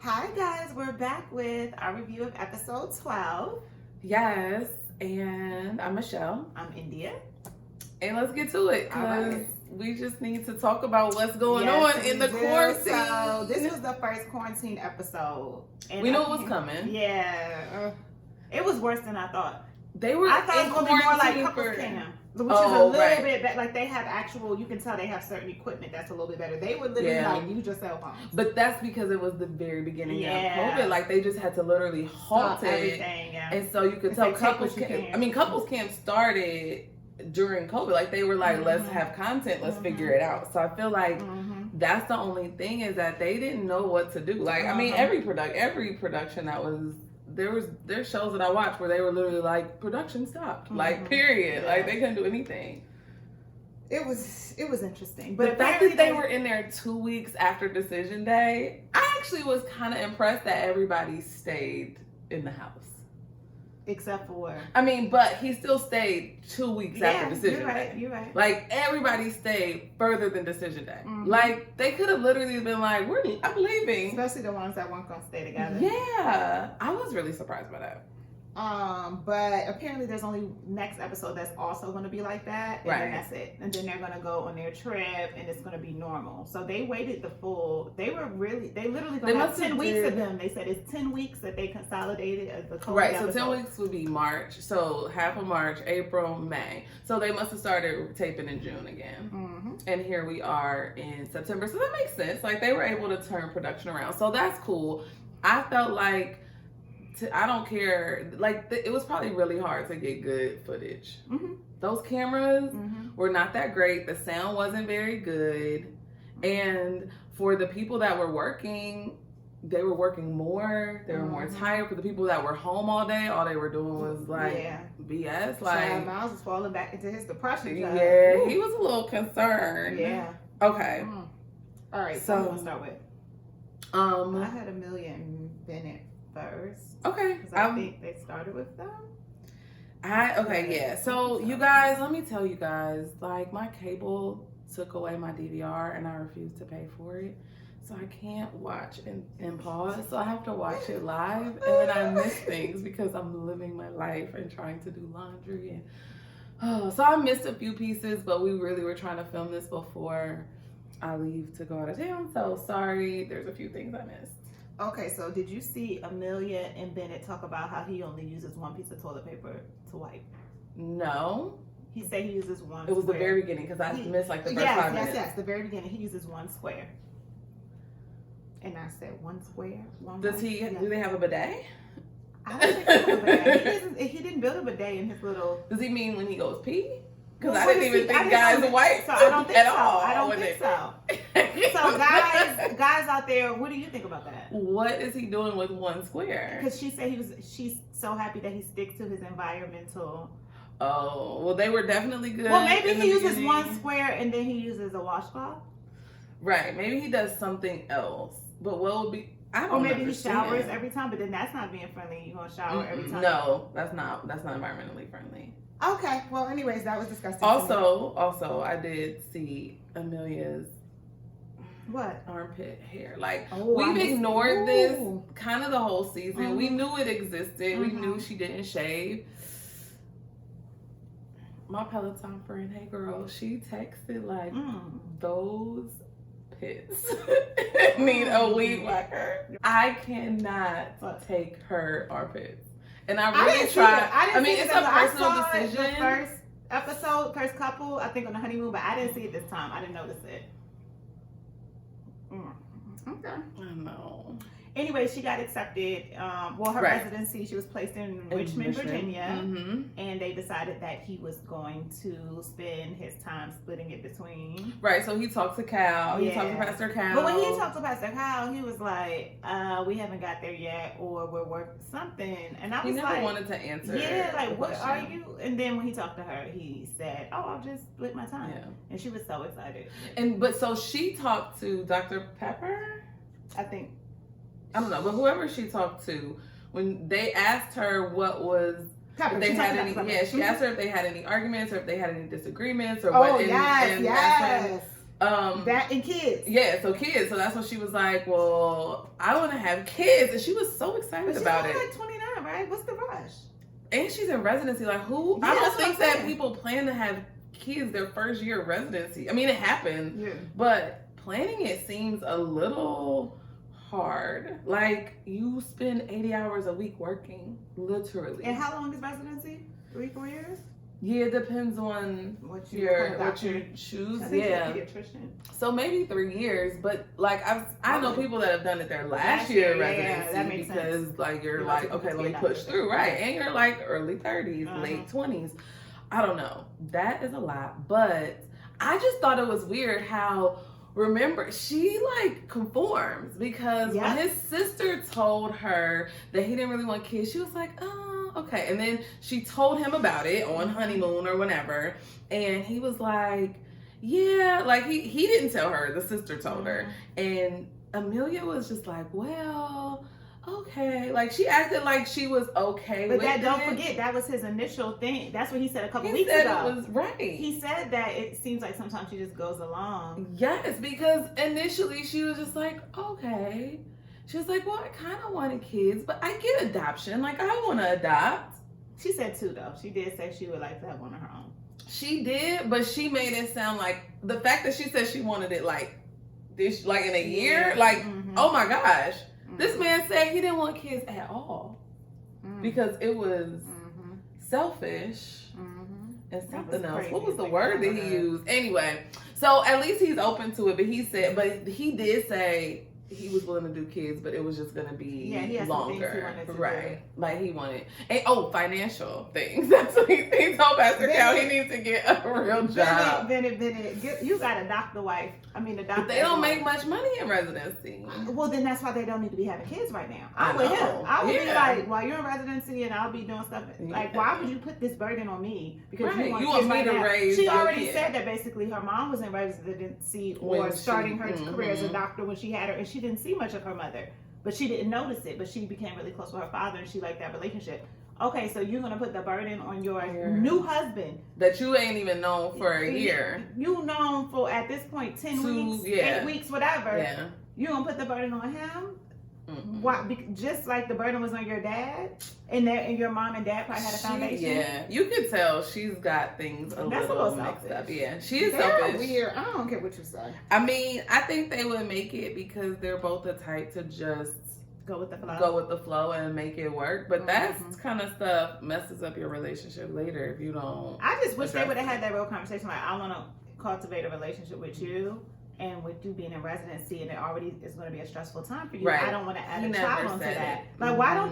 Hi guys, we're back with our review of episode 12. Yes, and I'm Michelle. I'm India. And let's get to it, because we just need to talk about what's going Yes, on in the we do. quarantine. So this was the first quarantine episode. And we knew it was coming. Yeah. It was worse than I thought. They were I thought it was going to be more like quarantine couples for- cam. Which is a little bit better. Like they have actual, you can tell they have certain equipment that's a little bit better. They would literally like use your cell phone. But that's because it was the very beginning of COVID. Like they just had to literally halt everything. Yeah. And so you could tell couples cam started during COVID. Like they were like, let's have content, let's figure it out. So I feel like that's the only thing, is that they didn't know what to do. Like I mean, every production that was. There's shows that I watched where they were literally like, production stopped, like period. Like they couldn't do anything. It was interesting, but the fact that they were in there 2 weeks after decision day, I actually was kind of impressed that everybody stayed in the house, except for. I mean, but he still stayed 2 weeks after decision day. You're right. Like everybody stayed further than decision day. Like they could have literally been like, I'm leaving. Especially the ones that weren't gonna stay together. Yeah, I was really surprised by that. But apparently there's only next episode that's also going to be like that, and then that's it. And then they're going to go on their trip, and it's going to be normal. So they waited the full. They literally going to have 10 weeks of them. They said it's 10 weeks that they consolidated as the COVID episode. So 10 weeks would be March. So half of March, April, May. So they must have started taping in June again. And here we are in September. So that makes sense. Like they were able to turn production around. So that's cool. I felt like. I don't care. Like it was probably really hard to get good footage. Those cameras were not that great. The sound wasn't very good, and for the people that were working, they were working more. They were more tired. For the people that were home all they were doing was like BS. Like Miles was falling back into his depression. Yeah, he was a little concerned. Yeah. Okay. All right. So I'm gonna start with. I had Amelia and Bennett first. Okay. Because I think they started with them. So you guys, let me tell you guys, like my cable took away my DVR and I refused to pay for it. So I can't watch and pause. So I have to watch it live, and then I miss things because I'm living my life and trying to do laundry so I missed a few pieces, but we really were trying to film this before I leave to go out of town. So sorry, there's a few things I missed. Okay, so did you see Amelia and Bennett talk about how he only uses one piece of toilet paper to wipe? No. He said he uses one. It was the very beginning, because I missed like the first 5 minutes. Yes, the very beginning. He uses one square. And I said, one square? Does he? Yeah. Do they have a bidet? I don't think they have a bidet. He didn't build a bidet in his little. Does he mean when he goes pee? Because I didn't even think guys wipe so I don't think at so. all. I don't think so. So guys out there, what do you think about that? What is he doing with one square? Because she said she's so happy that he sticks to his environmental. Oh, well, they were definitely good. Well, maybe he uses one square and then he uses a washcloth. Right. Maybe he does something else. But what would be? I don't know. Or maybe he showers every time, but then that's not being friendly. You're gonna shower every time. No, that's not environmentally friendly. Okay. Well, anyways, that was disgusting. Also, I did see Amelia's armpit hair. Like we've ignored this kind of the whole season. We knew it existed. We knew she didn't shave. My Peloton friend, hey girl, she texted like those pits need a weed whacker. I cannot take her armpits. And I really tried. I mean, it's a personal decision. The first couple, I think on the honeymoon, but I didn't see it this time. I didn't notice it. Okay. I know. Anyway, she got accepted. Her residency, she was placed in Richmond, Virginia. And they decided that he was going to spend his time splitting it between. Right, so he talked to Cal. He talked to Pastor Cal. But when he talked to Pastor Cal, he was like, we haven't got there yet, or we're working something. And I was like... He never wanted to answer. Yeah, like, what are you? And then when he talked to her, he said, I'll just split my time. Yeah. And she was so excited. But so she talked to Dr. Pepper? I think. I don't know, but whoever she talked to, when they asked her what was, if they had any, she asked her if they had any arguments or if they had any disagreements or what. Yes. That and kids. Yeah, so kids. So that's when she was like, well, I want to have kids. And she was so excited about it. She's like 29, right? What's the rush? And she's in residency. Like, who? Yeah, I don't think that saying. people plan to have kids their first year of residency. I mean, it happens. Yeah. But planning it seems a little hard. Like, you spend 80 hours a week working, literally. And how long is residency? 3-4 years? Yeah, it depends on what you choose. Yeah. So maybe 3 years, but like I know people that have done it their last year residency that makes because sense. Like you're like, okay, let me push through, right? And you're like early 30s, late 20s. I don't know. That is a lot, but I just thought it was weird how remember she like conforms because when his sister told her that he didn't really want kids, she was like, oh, okay. And then she told him about it on honeymoon or whenever, and he was like, yeah, like he didn't tell her, the sister told her. And Amelia was just like, well, okay. Like she acted like she was okay but with that it. don't forget that was his initial thing. That's what he said a couple weeks ago. It was right. He said that it seems like sometimes she just goes along. Yes, because initially she was just like, okay. She was like, well, I kind of wanted kids, but I get adoption. Like, I want to adopt. She said 2, though. She did say she would like to have one of her own. She did, but she made it sound like the fact that she said she wanted it like this, like in a year, like, oh my gosh. This man said he didn't want kids at all because it was selfish and something else. What was the word that he used? Anyway, so at least he's open to it, but he did say he was willing to do kids, but it was just gonna be longer, right? Like he wanted, and financial things. That's what he told Pastor Cal. He needs to get a real job. Bennett, you got a doctor wife. I mean, the doctor. But they don't make much money in residency. Well, then that's why they don't need to be having kids right now. I'm with him. I would be like, while you're in residency and I'll be doing stuff. Like, why would you put this burden on me? Because you want me to raise. She already said that basically her mom was in residency or starting her career as a doctor when she had her, and she didn't see much of her mother, but she didn't notice it. But she became really close with her father, and she liked that relationship. Okay, so you're gonna put the burden on your new husband that you ain't even known for a year. You known for at this point 10 weeks, 8 weeks, whatever. Yeah. You gonna put the burden on him? Why? Just like the burden was on your dad, and your mom and dad probably had a foundation. Yeah, you could tell she's got things a little mixed up. Yeah, she is selfish. Weird. I don't care what you say. I mean, I think they would make it because they're both the type to just go with the flow and make it work. But that's kind of stuff messes up your relationship later if you don't. I just wish they would have had that real conversation. Like, I want to cultivate a relationship with you. And with you being in residency and it already is going to be a stressful time for you, I don't want to add a child onto that. Like, why don't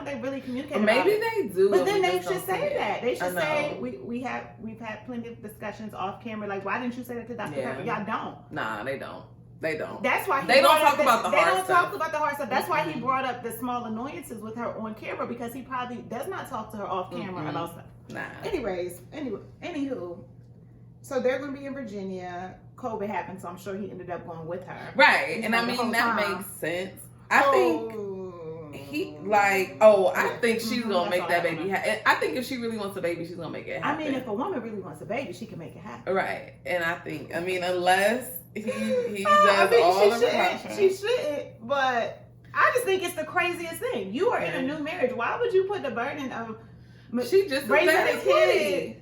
they really communicate? Maybe they do. But then they should say that. They should say, we've had plenty of discussions off camera. Like, why didn't you say that to Dr. Pepper? Y'all don't. Nah, they don't. They don't. That's why they don't talk about the hard stuff. They don't talk about the hard stuff. That's why he brought up the small annoyances with her on camera, because he probably does not talk to her off camera about stuff. Nah. Anywho, so they're going to be in Virginia. COVID happened, so I'm sure he ended up going with her. Right. And I mean, that makes sense. I think she's going to make that baby happen. I think if she really wants a baby, she's going to make it happen. I mean, if a woman really wants a baby, she can make it happen. Right. And unless he does all the precautions. She shouldn't, but I just think it's the craziest thing. You are in a new marriage. Why would you put the burden of raising a kid?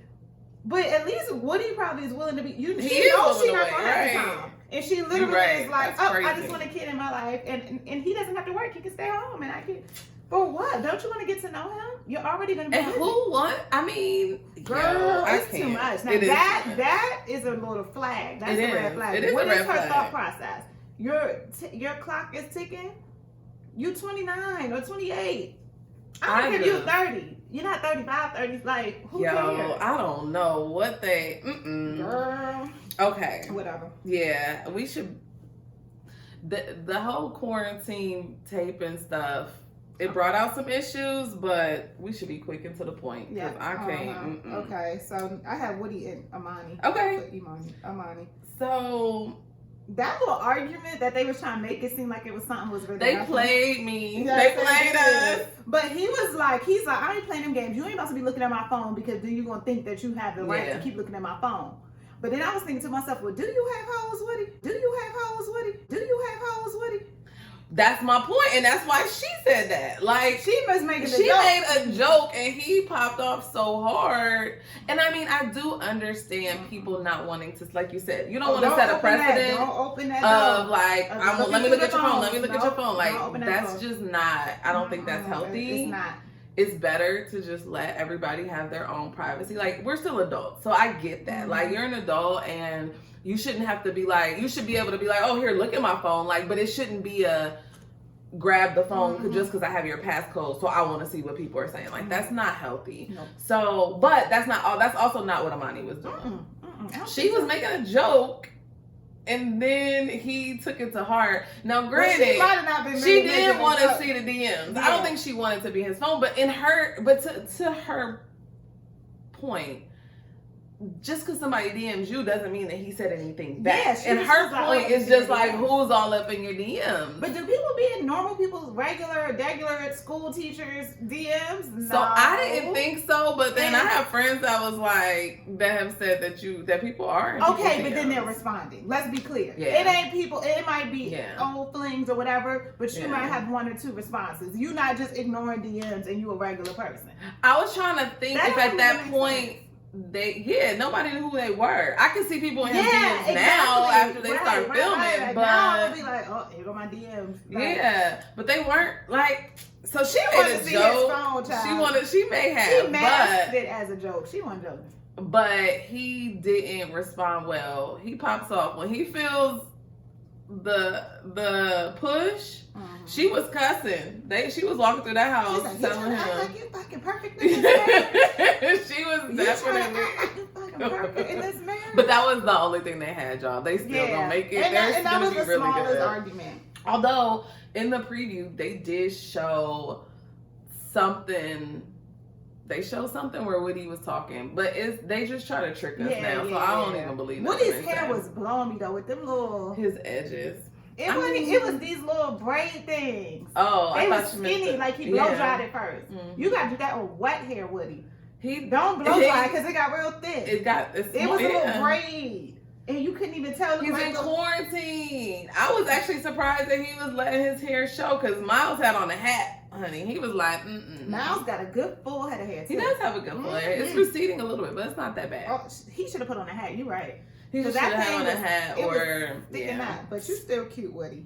But at least Woody probably is willing to be. She knows she's not gonna have time, and she literally is like, I just want a kid in my life, and he doesn't have to work. He can stay home, and I can. For what? Don't you want to get to know him? You're already gonna be. And who want? I mean, girl, it's too much. Now that is a little flag. That's a red flag. What is her thought process? Your clock is ticking. You 29 or 28. I don't care if you're 30. You're not 35, 30. Like, who cares? I don't know what they... Girl. Okay. Whatever. Yeah, we should... The whole quarantine tape and stuff, it brought out some issues, but we should be quick and to the point. Yeah. I can't... Okay, so I have Woody and Amani. Okay. Amani. So... That little argument that they was trying to make it seem like it was something was really. They played me. Yes, they played us. But he's like, I ain't playing them games. You ain't about to be looking at my phone because then you're gonna think that you have the right to keep looking at my phone. But then I was thinking to myself, well, do you have hoes, Woody? Do you have hoes, Woody? Do you have hoes, Woody? That's my point, and that's why she said that. Like, she was making a joke. She made a joke, and he popped off so hard. And I mean, I do understand people not wanting to, like you said, you don't want to set a precedent. Don't open that of door. like, let me look at your phone. Let me look at your phone. Like, that's just not. I don't think that's healthy. It's not. It's better to just let everybody have their own privacy. Like, we're still adults, so I get that. Mm-hmm. Like, you're an adult, and you shouldn't have to be like, you should be able to be like, oh, here, look at my phone. Like, but it shouldn't be a grab the phone just because I have your passcode, so I want to see what people are saying. Like, that's not healthy. No. So, but that's not all. That's also not what Amani was doing. She was making a joke, and then he took it to heart. Now, granted, she did want to see the DMs. Yeah. I don't think she wanted to be his phone, but to her point, just because somebody DMs you doesn't mean that he said anything back. Yeah, and her point is just like, who's all up in your DMs? But do people be in normal people's regular school teachers' DMs? No. So I didn't think so, but then I have friends that was like, that have said that people are in okay, but then they're responding. Let's be clear. Yeah. It ain't people, it might be old flings or whatever, but you might have 1 or 2 responses. You're not just ignoring DMs and you a regular person. I was trying to think if at that point, nobody knew who they were. I can see people in his DMs now after they start filming, but now I'll be like, oh, here go my DMs. Yeah, but they weren't like. So she made a joke. She may have. She masked it as a joke. She wasn't joking. But he didn't respond well. He pops off when he feels the push. She was cussing. She was walking through that house telling him, like you fucking perfect. She was definitely perfect in this marriage. But that was the only thing they had, y'all. They still don't make it. And that was the smallest argument. Although in the preview they did show something. They showed something where Woody was talking, but they just try to trick us now. So I don't even believe that. Woody's hair was blowing me though with them little his edges. It was these little braid things. Oh, they were skinny, like he blow dried it first. You got to do that with wet hair, Woody. He don't blow dry because it got real thick. It was a little braid, and you couldn't even tell. He's in quarantine. I was actually surprised that he was letting his hair show because Miles had on a hat, honey. He was like, Miles got a good full head of hair too. He does have a good full head. It's receding a little bit, but it's not that bad. Oh, he should have put on a hat. You're right. He should have had on a hat or but you still cute, Woody.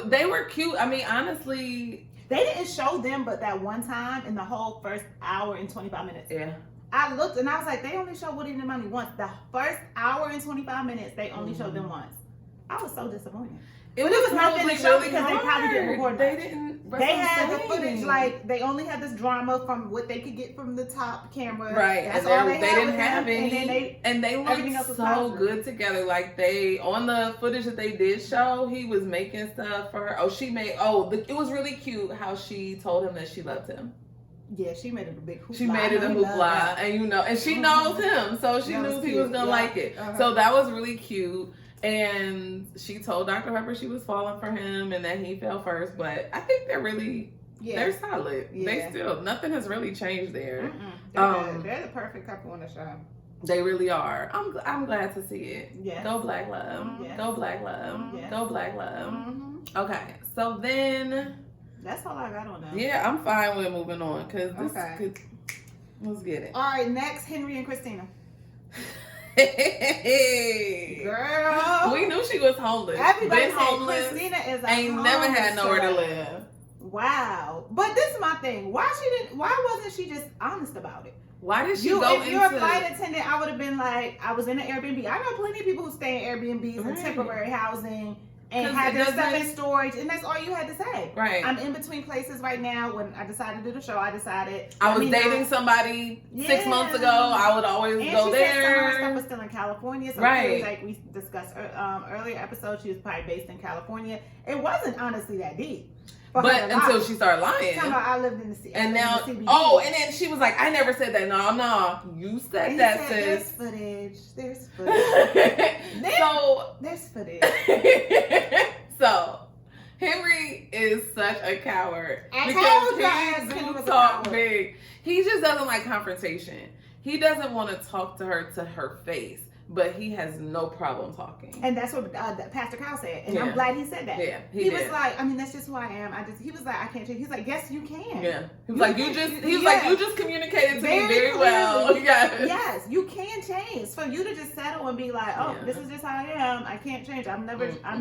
They were cute. I mean, honestly, they didn't show them, but that one time in the whole first hour and 25 minutes. Yeah. I looked and I was like, they only showed Woody and Amani once. The first hour and 25 minutes, they only showed them once. I was so disappointed. It was nothing to show because they probably didn't record. They didn't. They had the footage, like they only had this drama from what they could get from the top camera. Right, that's all they didn't have any, and they looked so good together. Like on the footage that they did show, he was making stuff for her. It was really cute how she told him that she loved him. Yeah, she made it a big hoopla. She made it a hoopla, and she knows him, so she knew he was gonna like it. So that was really cute. And she told Dr. Pepper she was falling for him and that he fell first. But I think they're really, they're solid. Yeah. Nothing has really changed there. They're the perfect couple on the show. They really are. I'm glad to see it. Yes. Go Black Love. Yes. Go Black Love. Yes. Go Black Love. Okay, so then. That's all I got on that. Yeah, I'm fine with moving on because let's get it. All right, next, Henry and Christina. Hey, girl, we knew she was homeless. Everybody said Christina is ain't never had nowhere to live. Wow, but this is my thing. Why wasn't she just honest about it? Why did she go If you're a flight attendant, I would have been like, I was in an Airbnb. I know plenty of people who stay in Airbnbs and temporary housing and had their stuff in storage, and that's all you had to say. Right. I'm in between places right now. When I decided to do the show, I was dating somebody 6 months ago. I would always go there. Said some of her stuff was still in California. So like we discussed earlier episode, she was probably based in California. It wasn't honestly that deep. But until she started lying. I lived in the city. And now, and then she was like, I never said that. No, you said that, sis. There's footage. There's footage. So, Henry is such a coward. I told you he talk big. He just doesn't like confrontation. He doesn't want to talk to her face. but he has no problem talking. And that's what Pastor Kyle said. And Yeah. I'm glad he said that. Yeah, he was like, I mean, that's just who I am. He was like, I can't change. He's like, yes, you can. Yeah. He was like, you just communicated to me very clearly. well. Yes, you can change. For you to just settle and be like, oh, this is just how I am. I can't change. I'm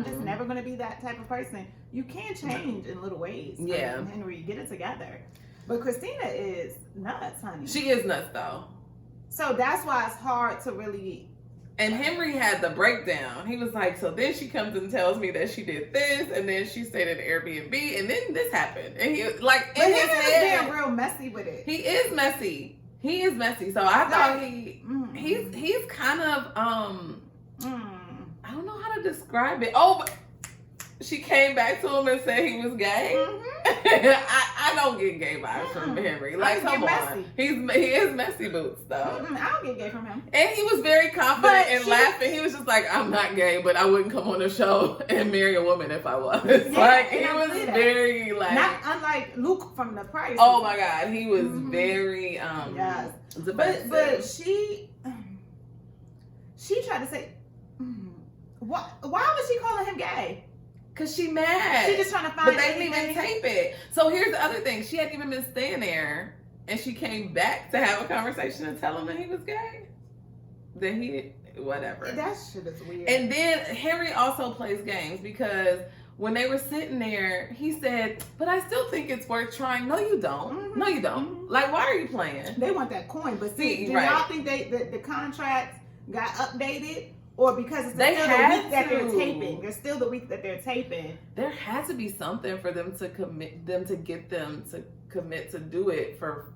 just never going to be that type of person. You can change in little ways. Yeah. Henry, get it together. But Christina is nuts, honey. She is nuts, though. So that's why it's hard to really... And Henry had the breakdown. He was like, so then she comes and tells me that she did this, and then she stayed at Airbnb, and then this happened. And he, like, in his head... being real messy with it. He is messy. So I thought he's kind of, I don't know how to describe it. Oh, but she came back to him and said he was gay. Mm-hmm. I don't get gay vibes from Henry. Like, come on. He is messy boots, though. I don't get gay from him. And he was very confident and laughing. He was just like, I'm not gay, but I wouldn't come on the show and marry a woman if I was. Yeah, like, he was very, like... Not unlike Luke from the Price. Oh, my God. He was very, yes. But she tried to say... Why was she calling him gay? Because she mad. She just trying to find... But they didn't even tape it. So here's the other thing. She hadn't even been staying there. And she came back to have a conversation and tell him that he was gay. Then he... Whatever. That shit is weird. And then Henry also plays games because when they were sitting there, he said, but I still think it's worth trying. No, you don't. Mm-hmm. No, you don't. Mm-hmm. Like, why are you playing? They want that coin. But see, do y'all think the contracts got updated? Or because it's still the week that they're taping. There's still the week that they're taping. There had to be something for them to commit to do it for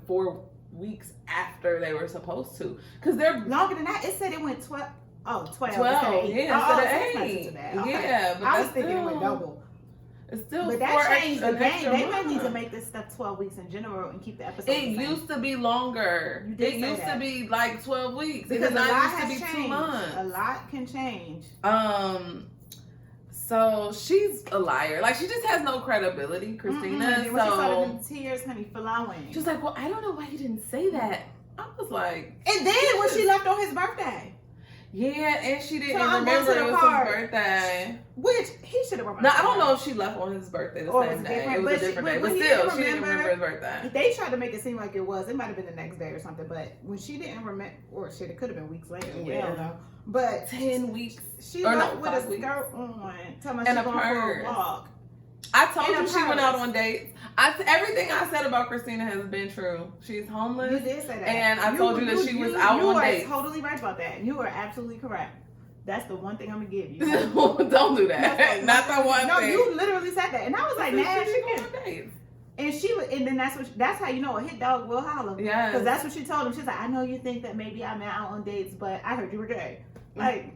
4 weeks after they were supposed to. Because they're longer than that. It said it went 12. Oh, 12. 12, yeah, instead of 8. Okay. Yeah, but I was thinking it went double. It's still, but that changed the game. They might need to make this stuff 12 weeks in general and keep the episode. It used to be longer. It used to be like 12 weeks. Because a lot used to be 2 months. A lot can change. So she's a liar. Like, she just has no credibility, Christina. Mm-hmm. When she saw them tears, honey, flowing. She was like, well, I don't know why you didn't say that. I was like... And then when she left on his birthday. Yeah, and she didn't remember it was his birthday. Which he should have remembered. Now, I don't know if she left on his birthday the same day. It was a different day. But still, she didn't remember his birthday. They tried to make it seem like it was. It might have been the next day or something. But when she didn't remember, or shit, it could have been weeks later. Yeah. I don't know. But 10 weeks. She left with a skirt on. Tell me she's going for a walk. I told you she went out on dates. Everything I said about Christina has been true. She's homeless. You did say that. And I told you that she was out on dates. You are totally right about that. You are absolutely correct. That's the one thing I'm gonna give you. Don't do that. Not the one thing. No, you literally said that, and I was like, "Nah, she can." On dates. And she was, and then that's how you know a hit dog will holler. Yeah. Because that's what she told him. She's like, "I know you think that maybe I'm out on dates, but I heard you were gay." Like.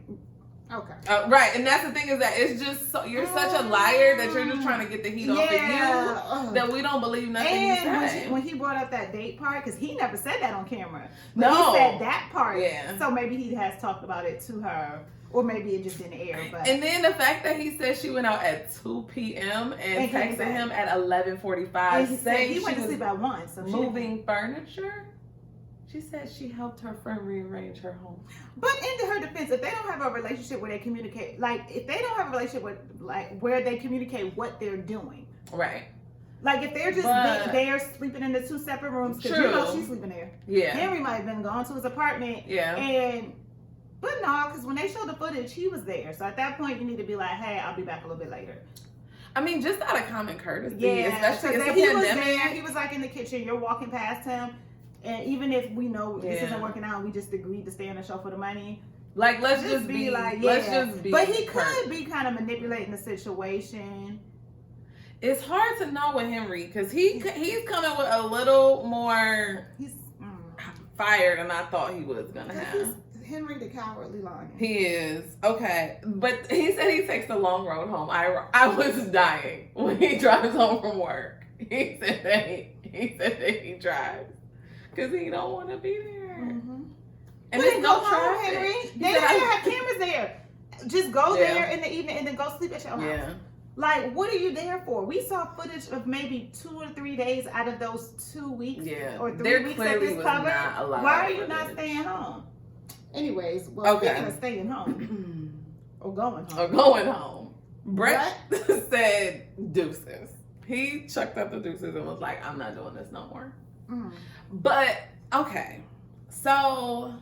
Okay. Right, and that's the thing is that it's just you're such a liar that you're just trying to get the heat off of you that we don't believe nothing you say. When he brought up that date part, because he never said that on camera. No, he said that part. Yeah. So maybe he has talked about it to her, or maybe it just didn't air. But and then the fact that he said she went out at 2 p.m. and texted him at 11:45, he said he went to sleep at 1. So moving furniture. She said she helped her friend rearrange her home. But in her defense, if they don't have a relationship where they communicate, like if they don't have a relationship with, like where they communicate what they're doing, right? Like if they're just they're sleeping in the 2 separate rooms, because you know she's sleeping there. Yeah. Henry might have been gone to his apartment. Yeah. But no, because when they showed the footage, he was there. So at that point, you need to be like, hey, I'll be back a little bit later. I mean, just out of common courtesy, yeah, especially if he was there. He was like in the kitchen. You're walking past him. And even if we know this isn't working out, we just agreed to stay on the show for the money. Like, let's just be like, let's just be. But he could be kind of manipulating the situation. It's hard to know with Henry because he's coming with a little more fire than I thought he was gonna have. Henry the cowardly lion. He is. Okay, but he said he takes the long road home. I was dying when he drives home from work. He said that he drives. Because he don't want to be there. Mm-hmm. And then go home, Henry. They don't have cameras there. Just go there in the evening and then go sleep at your house. Yeah. Like, what are you there for? We saw footage of maybe 2 or 3 days out of those 2 weeks or 3 weeks that this covered. Why are you not staying home? Anyways, well, speaking of staying home or going home. Brett said deuces. He chucked up the deuces and was like, I'm not doing this no more. But, okay. So,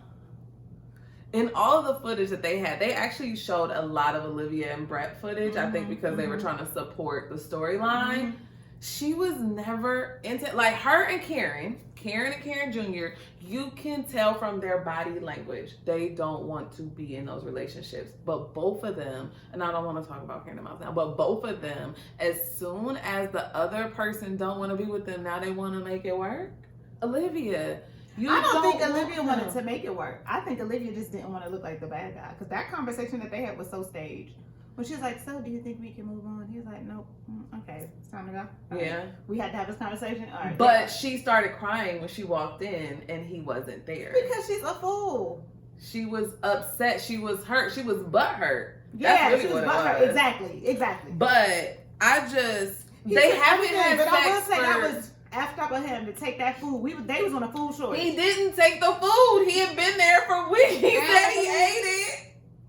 in all of the footage that they had, they actually showed a lot of Olivia and Brett footage, I think because they were trying to support the storyline. She was never into, like, her and Karen and Karen Jr., you can tell from their body language, they don't want to be in those relationships. But both of them, and I don't want to talk about Karen and Miles now, but both of them, as soon as the other person don't want to be with them, now they want to make it work. Olivia, I don't think Olivia wanted to make it work. I think Olivia just didn't want to look like the bad guy. Because that conversation that they had was so staged. When she was like, so do you think we can move on? He was like, nope. Okay, it's time to go. Yeah. We had to have this conversation. All right. But she started crying when she walked in and he wasn't there. Because she's a fool. She was upset. She was hurt. She was butthurt. Yeah, really she was butthurt. Exactly. But they haven't had sex. But I will say that was effed up of him to take that food. They was on a food shortage. He didn't take the food. He had been there for weeks. He said he ate it.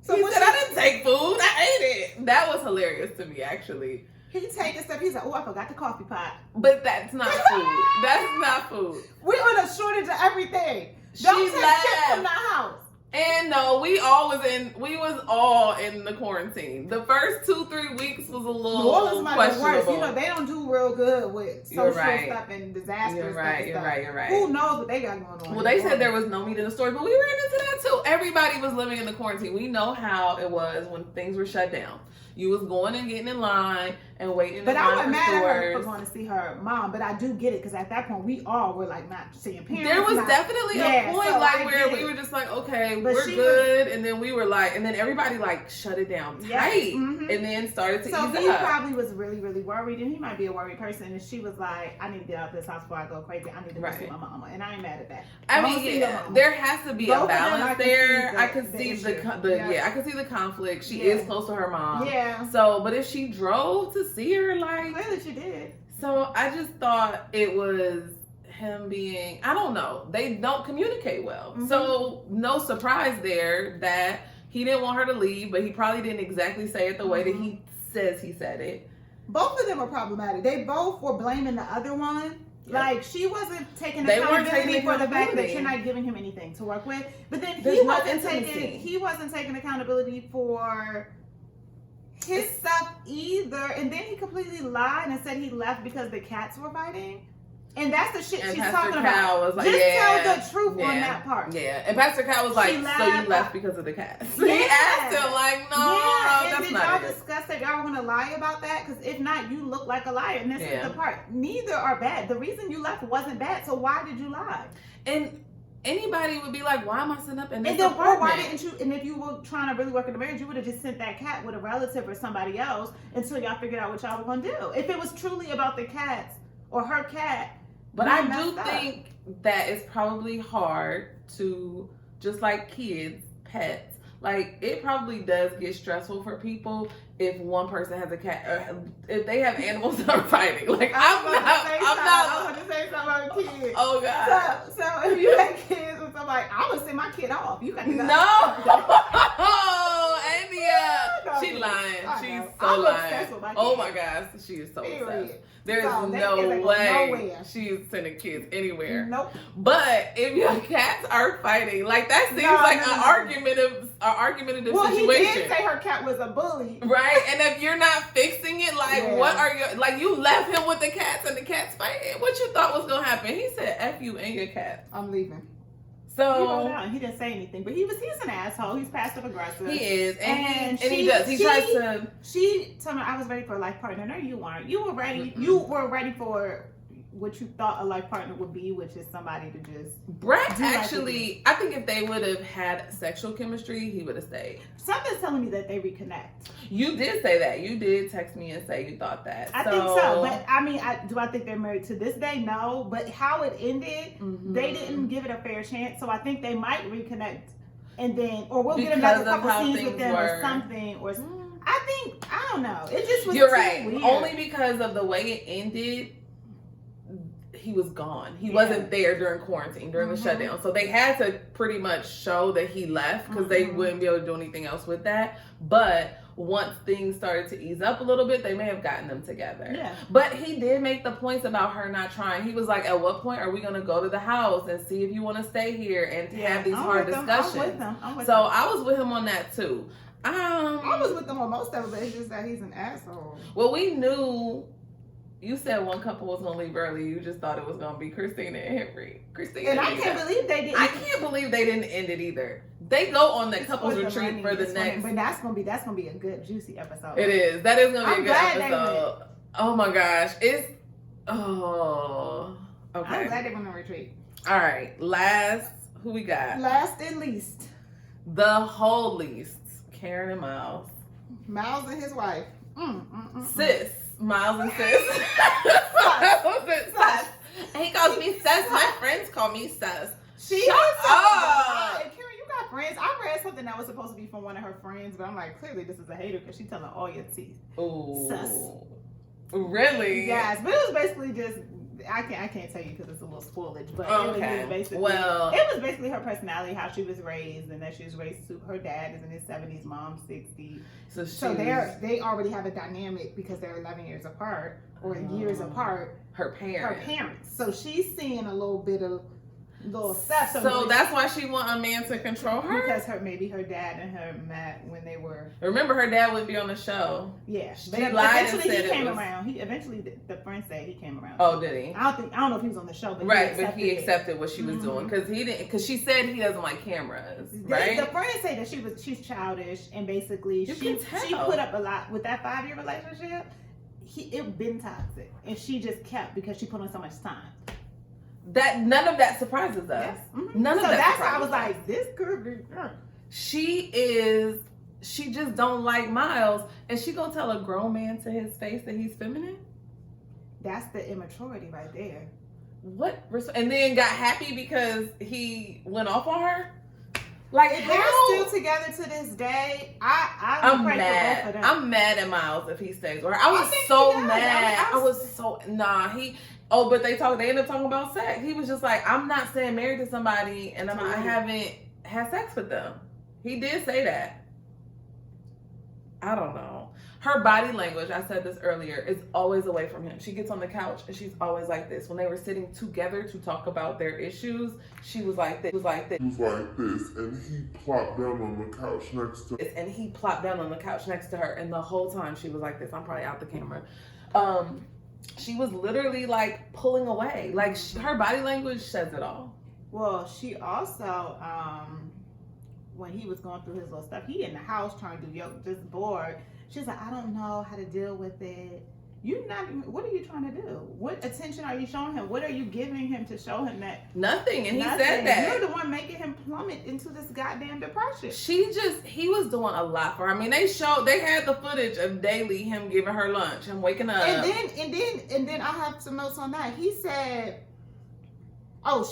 So he said, I didn't take food. I ate it. That was hilarious to me, actually. He taking stuff. He's like, oh, I forgot the coffee pot. But that's not food. That's not food. We're on a shortage of everything. Don't take shit from the house. And no, we was all in the quarantine. The first 2-3 weeks was a little New Orleans might be worse. questionable. They don't do real good with social stuff and disaster You're stuff. right. Who knows what they got going on? Well, they said there was no meat in the story, but we ran into that too. Everybody was living in the quarantine. We know how it was when things were shut down. You was going and getting in line and waiting. But I wasn't mad at her for going to see her mom. But I do get it because at that point we all were like not seeing parents. There was definitely a point where we were just like, okay, but we're good, and then we were like, and then everybody like shut it down tight, and then started to ease up. So he probably was really, really worried, and he might be a worried person. And she was like, I need to get out of this house before I go crazy. I need to go see my mama, and I ain't mad at that. I mean, there has to be a balance there. I can see I can see the conflict. She is close to her mom. Yeah. So, but if she drove to see her, like clearly she did. So I just thought it was him being, I don't know, they don't communicate well. So no surprise there that he didn't want her to leave, but he probably didn't exactly say it the way that he says he said it. Both of them were problematic. They both were blaming the other one. Like, she wasn't taking accountability for the fact that you're not giving him anything to work with. But then he wasn't taking accountability for his stuff either. And then he completely lied and said he left because the cats were fighting. And that's the shit she's talking about. Was like, just tell the truth on that part. Yeah. And Pastor Cal was like, so you left because of the cats. He asked him like, no, that's not it. Did y'all discuss that y'all were going to lie about that? Because if not, you look like a liar. And this is the part. Neither are bad. The reason you left wasn't bad. So why did you lie? And anybody would be like, why am I sitting up in this apartment? Or why didn't you, and if you were trying to really work in the marriage, you would have just sent that cat with a relative or somebody else until y'all figured out what y'all were going to do. If it was truly about the cats or her cat. But I do think that it's probably hard to, just like kids, pets, like it probably does get stressful for people if one person has a cat, or if they have animals that are fighting. Like I want to say something about kids. Oh God. So if you have kids with somebody, I would send my kid off. You got to go. No, India. She's lying. She's so lying. Oh my gosh, she is so obsessed. There is no way she's sending kids anywhere. Nope. But if your cats are fighting, like that seems like an argumentative situation. Well, he did say her cat was a bully. Right? And if you're not fixing it, like what are your, like you left him with the cats and the cats fighting. What you thought was gonna happen? He said, F you and your cat. I'm leaving. So he didn't say anything, but he's an asshole. He's passive aggressive. He is, and he does. He tries to. She told me I was ready for a life partner. No, you weren't. You were ready. Mm-hmm. You were ready for what you thought a life partner would be, which is somebody to just. Brett actually, I think if they would have had sexual chemistry, he would have stayed. Something's telling me that they reconnect. You did say that. You did text me and say you thought that. I think so, but I mean, do I think they're married to this day? No, but how it ended, they didn't give it a fair chance. So I think they might reconnect, and then, or we'll get another couple scenes with them or something, or. I don't know. It just was. You're right. Weird. Only because of the way it ended. he was gone. He wasn't there during quarantine, during the shutdown. So they had to pretty much show that he left because they wouldn't be able to do anything else with that. But once things started to ease up a little bit, they may have gotten them together. Yeah. But he did make the points about her not trying. He was like, at what point are we going to go to the house and see if you want to stay here and have these hard discussions? I'm with so him. I was with him on that too. I was with him on most of it, but it's just that he's an asshole. Well, we knew. You said one couple was gonna leave early. You just thought it was gonna be Christina and Henry. Christina, and I can't believe they didn't. I can't believe they didn't end it either. They go on the couples retreat for the next. But that's gonna be a good juicy episode. It is. That is gonna be a good episode. Oh my gosh, it's okay. I'm glad they went on retreat. All right, last who we got? Last and least, the whole least. Karen and Miles. Miles and his wife. Sis. Miles and Sis. Sus. And he calls me Sus. My friends call me Sus. Shut up. Karen, you got friends. I read something that was supposed to be from one of her friends, but I'm like, clearly this is a hater because she's telling all your teeth. Ooh. Sus. Really? Yes, but it was basically just I can't tell you because it's a little spoilage, but okay. It was basically her personality, how she was raised, and that she was raised to her dad is in his 70s, mom's 60. So they already have a dynamic because they're 11 years apart or years apart. Her parents. So she's seeing a little bit of little stuff. So that's why she want a man to control her? Because maybe her dad and her met when they were. Remember, her dad wouldn't be on the show. Yeah, but eventually he came around. Eventually the friend said he came around. Oh, did he? I don't know if he was on the show, but he accepted what she was doing because she said he doesn't like cameras. Right? The friend said that she's childish and basically she put up a lot with that 5-year relationship. It been toxic, and she just kept because she put on so much time. That none of that surprises us. Yes. None of that. So that's why I was like, this could be. She just don't like Miles, and she gonna tell a grown man to his face that he's feminine. That's the immaturity right there. What? And then got happy because he went off on her. Like if they're still together to this day, I'm mad. For both of them. I'm mad at Miles if he stays with her. I was so mad. I was so Oh, but they ended up talking about sex. He was just like, I'm not staying married to somebody and I haven't had sex with them. He did say that. I don't know. Her body language, I said this earlier, is always away from him. She gets on the couch and she's always like this. When they were sitting together to talk about their issues, she was like this. He was like this, and he plopped down on the couch next to her. And he plopped down on the couch next to her. And the whole time she was like this. I'm probably out the camera. She was literally like pulling away. Like her body language says it all. Well, she also, when he was going through his little stuff, he in the house trying to do yoga, just bored. She's like, I don't know how to deal with it. What are you trying to do? What attention are you showing him? What are you giving him to show him that? Nothing. And he said that. You're the one making him plummet into this goddamn depression. He was doing a lot for her. I mean, they had the footage of daily him giving her lunch and waking up. And then I have some notes on that. He said,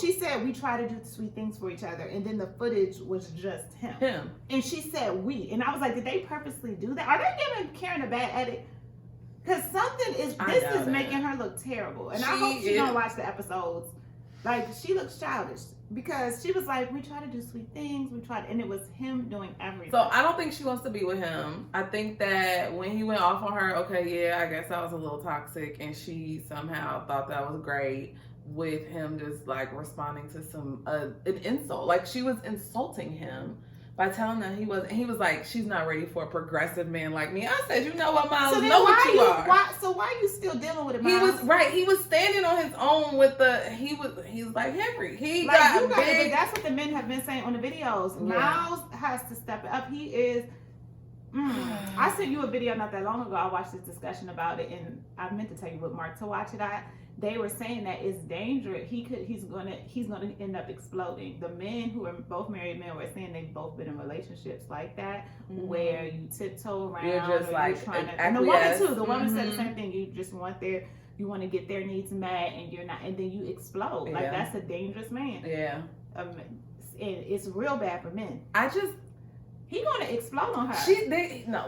she said we try to do sweet things for each other, and then the footage was just him. And she said we, and I was like, did they purposely do that? Are they giving Karen a bad edit? Because this is making her look terrible. And I hope she don't watch the episodes. Like, she looks childish. Because she was like, we try to do sweet things. And it was him doing everything. So I don't think she wants to be with him. I think that when he went off on her, I guess that was a little toxic. And she somehow thought that was great with him just like responding to an insult. Like, she was insulting him by telling that he was like, she's not ready for a progressive man like me. I said, you know what, Miles, know what you are. Why are you still dealing with it, Miles? He was standing on his own with he's like Henry. That's what the men have been saying on the videos. Yeah. Miles has to step up. He is. I sent you a video not that long ago. I watched this discussion about it, and I meant to tell you what Mark to watch it at. They were saying that it's dangerous. He's gonna end up exploding. The men who are both married men were saying they've both been in relationships like that, where you tiptoe around. You're just like trying to. And the woman too. The woman said the same thing. You just you want to get their needs met, and you're not, and then you explode. Like that's a dangerous man. Yeah. And it's real bad for men. He gonna explode on her.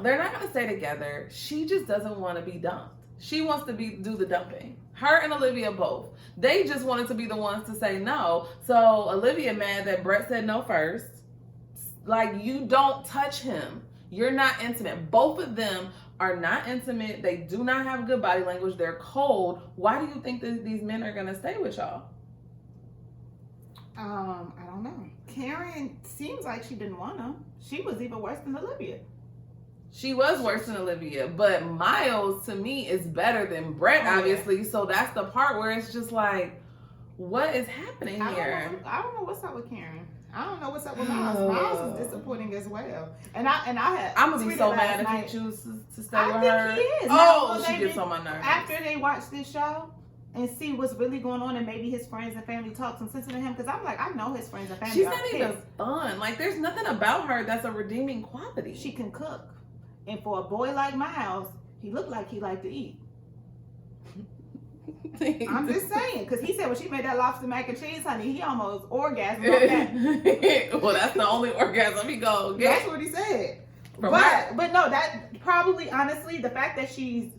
They're not gonna stay together. She just doesn't want to be dumped. She wants to do the dumping. Her and Olivia both. They just wanted to be the ones to say no. So Olivia mad that Brett said no first. Like, you don't touch him. You're not intimate. Both of them are not intimate. They do not have good body language. They're cold. Why do you think that these men are going to stay with y'all? I don't know. Karen seems like she didn't want him. She was even worse than Olivia. She was worse than Olivia, but Miles to me is better than Brett, obviously. So that's the part where it's just like, what is happening here? I don't know what's up with Karen. I don't know what's up with Miles. Miles is disappointing as well. And I'm gonna be so mad if he chooses to stay with her. I think he is. Oh, she gets on my nerves. After they watch this show and see what's really going on, and maybe his friends and family talk some sense to him, because I'm like, I know his friends and family. She's not even fun. Like, there's nothing about her that's a redeeming quality. She can cook. And for a boy like Miles, he looked like he liked to eat. I'm just saying, because he said when she made that lobster mac and cheese, honey, he almost orgasmed on that. Well, that's the only orgasm he go get. That's what he said. But no, that probably, honestly, the fact that she's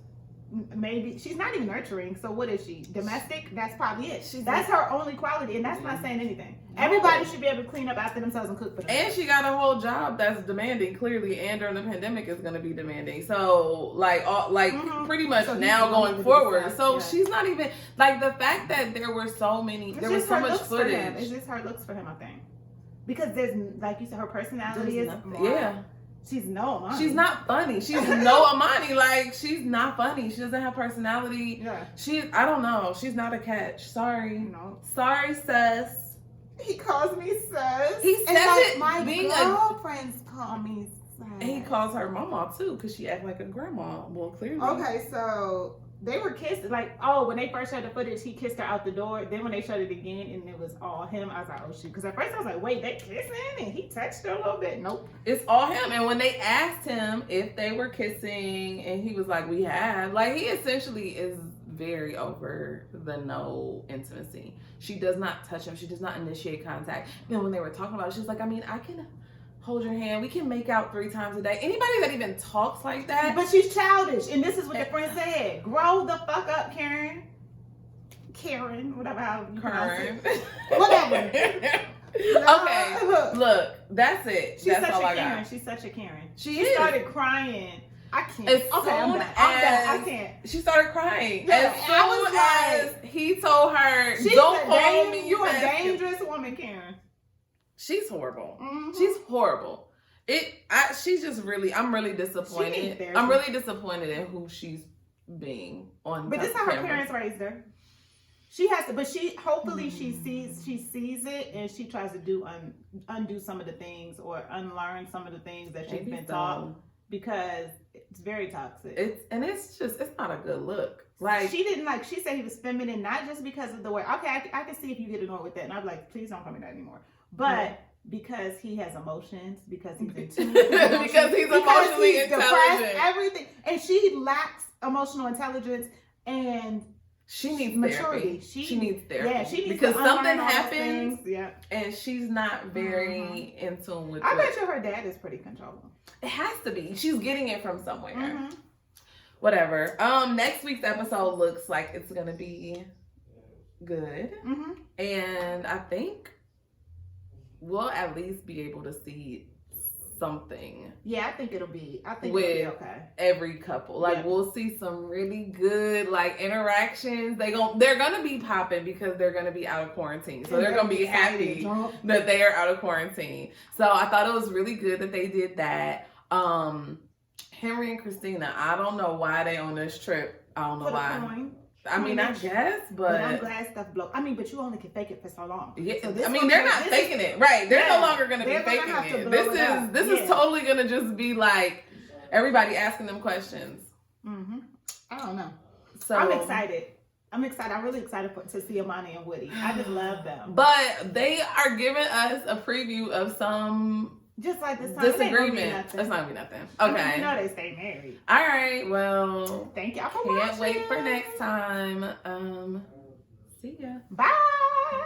not even nurturing. So what is she? Domestic? That's probably it. That's her only quality, and that's not saying anything. Everybody should be able to clean up after themselves and cook for themselves. And she got a whole job that's demanding, clearly, and during the pandemic is going to be demanding. So, pretty much now going forward. So she's not even, like, the fact that there were so much footage. It's just her looks for him, I think. Because there's, like you said, her personality is more. Yeah. She's no Amani. She's not funny. She's no Amani. Like, she's not funny. She doesn't have personality. Yeah. I don't know. She's not a catch. Sorry. No. Sorry, sus. He calls me sus. He says it. My girlfriends call me sus. And he calls her mama too, because she acts like a grandma. Well, clearly. Okay, so they were kissed. Like, when they first showed the footage, he kissed her out the door. Then when they showed it again and it was all him, I was like, oh shoot. Because at first I was like, wait, they kissing? And he touched her a little bit. Nope. It's all him. And when they asked him if they were kissing, and he was like, we have. Like, he essentially is very over the no intimacy. She does not touch him. She does not initiate contact. Then when they were talking about it, she was like, I mean, I can hold your hand. We can make out 3 times a day. Anybody that even talks like that. But she's childish. And this is what the friend said. Grow the fuck up, Karen. Karen, whatever how you pronounce it. Whatever. Okay. Look, that's it. She's that's such all a I Karen. got. She's such a Karen. She started crying. I can't. As I'm done. I can't. She started crying. Yeah, as soon as he told her, don't call me. You're a dangerous woman, Karen. She's horrible. Mm-hmm. She's horrible. She's just really, I'm really disappointed. I'm really disappointed in who she's being on. But this is how her parents raised her. She has to, but hopefully she sees it and she tries to undo some of the things or unlearn some of the things that she's been taught, because it's very toxic. It's not a good look. Like, she said he was feminine, not just because of the way, okay, I can see if you get annoyed with that. And I'm like, please don't call me that anymore. But because he has emotions, because he's in tune with emotions, because he's emotionally intelligent. Everything. And she lacks emotional intelligence and she needs maturity. Therapy. She needs therapy. Yeah, she needs because to something happens. Yeah. And she's not very in tune with I bet you her dad is pretty controlling. It has to be. She's getting it from somewhere. Mm-hmm. Whatever. Next week's episode looks like it's gonna be good. Mm-hmm. And I think we'll at least be able to see something. Yeah, I think it'll be okay. Every couple. Like, we'll see some really good, like, interactions. They're gonna be popping because they're gonna be out of quarantine. So they're gonna be happy that they are out of quarantine. So I thought it was really good that they did that. Henry and Christina, I don't know why they on this trip. I don't know why. Coin. I mean, I guess, but I'm glad stuff blow. I mean, but you only can fake it for so long. Yeah, so they're not faking it, right? They're no longer going to be faking it. This is totally going to just be like everybody asking them questions. Mm-hmm. I don't know. So I'm excited. I'm really excited to see Amani and Woody. I just love them. But they are giving us a preview of some. Just like this time. Disagreement. It's not gonna be nothing. Okay. You know they stay married. All right. Well, thank y'all for watching. Can't wait for next time. See ya. Bye.